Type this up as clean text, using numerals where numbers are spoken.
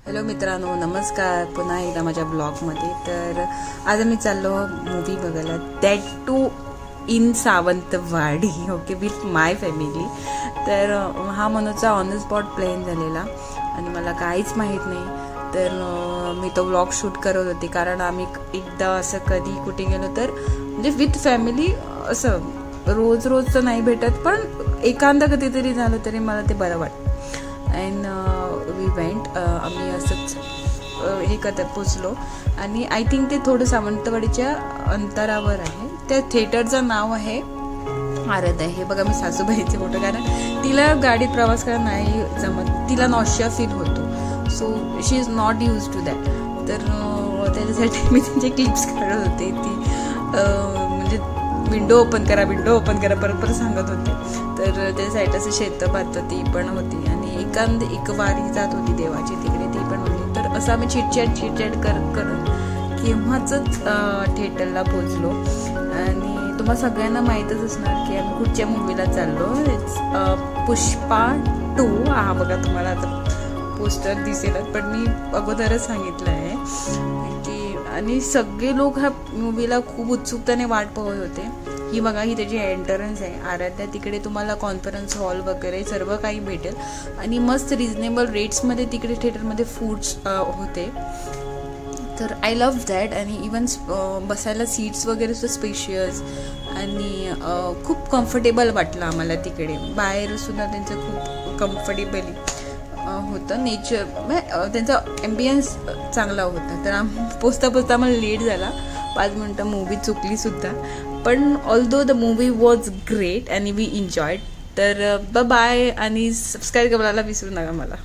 Hello मित्रांनो, नमस्कार पुन्हा एकदा माझ्या ब्लॉगमध्ये. तर आज आम्ही चाललो मूवी बघायला, that too in Sawantwadi. Okay, with my family. तर हा मनोजचा ऑन द स्पॉट प्लॅन झालेला आणि मला काहीच माहीत नाही. तर मी तो व्लॉग शूट करत होते, कारण आम्ही एकदा असं कधी कुठे गेलो तर म्हणजे विथ फॅमिली असं रोज रोज तर नाही भेटत, पण एखादा कधीतरी झालं तरी मला ते बरं वाटतं. अँड वी वेंट, आम्ही असंच हे करत पोचलो आणि आय थिंक ते थोडं सावंतवाडीच्या अंतरावर आहे. त्या थिएटरचं नाव आहे आराध्या. हे बघा, मी सासूबाईचे फोटो, कारण तिला गाडीत प्रवास करायला नाही जमत, तिला नॉशिया फील होतो. So she is not use to that. तर त्याच्यासाठी मी त्यांचे क्लिप्स काढत होते. ती म्हणजे विंडो ओपन करा परत परत सांगत होते. तर त्या साईड असं शेतं पाहतं ती पण होती आणि एक वारी जात होती देवाची, तिकडे ती पण होती. तर असं आम्ही चिटचॅट करत केव्हाच थिएटरला पोचलो. आणि तुम्हाला सगळ्यांना माहीतच असणार की आम्ही कुठच्या मूवीला चाललो. इट्स पुष्पा 2. हा बघा, तुम्हाला आता पोस्टर दिसेल, पण मी अगोदरच सांगितलं आहे की. आणि सगळे लोक ह्या मूवीला खूप उत्सुकतेने वाट पाहत होते. ही बघा, ही त्याची एंट्रन्स आहे आराध्या. तिकडे तुम्हाला कॉन्फरन्स हॉल वगैरे सर्व काही भेटेल आणि मस्त रिजनेबल रेट्समध्ये तिकडे थिएटरमध्ये फूड्स होते. तर आय लव्ह दॅट. आणि इवन बसायला सीट्स वगैरे सुद्धा स्पेशियस आणि खूप कम्फर्टेबल वाटलं आम्हाला तिकडे. बाहेर सुद्धा त्यांचं खूप कम्फर्टेबली होतं. नेचर त्यांचा ॲम्बियन्स चांगला होता. तर पोचता आम्हाला लेट झाला, 5 मिनटं मूवी चुकली सुद्धा. पण although the movie was great आणि वी एन्जॉयड. तर बाय आणि सबस्क्राईब करायला विसरू नका मला.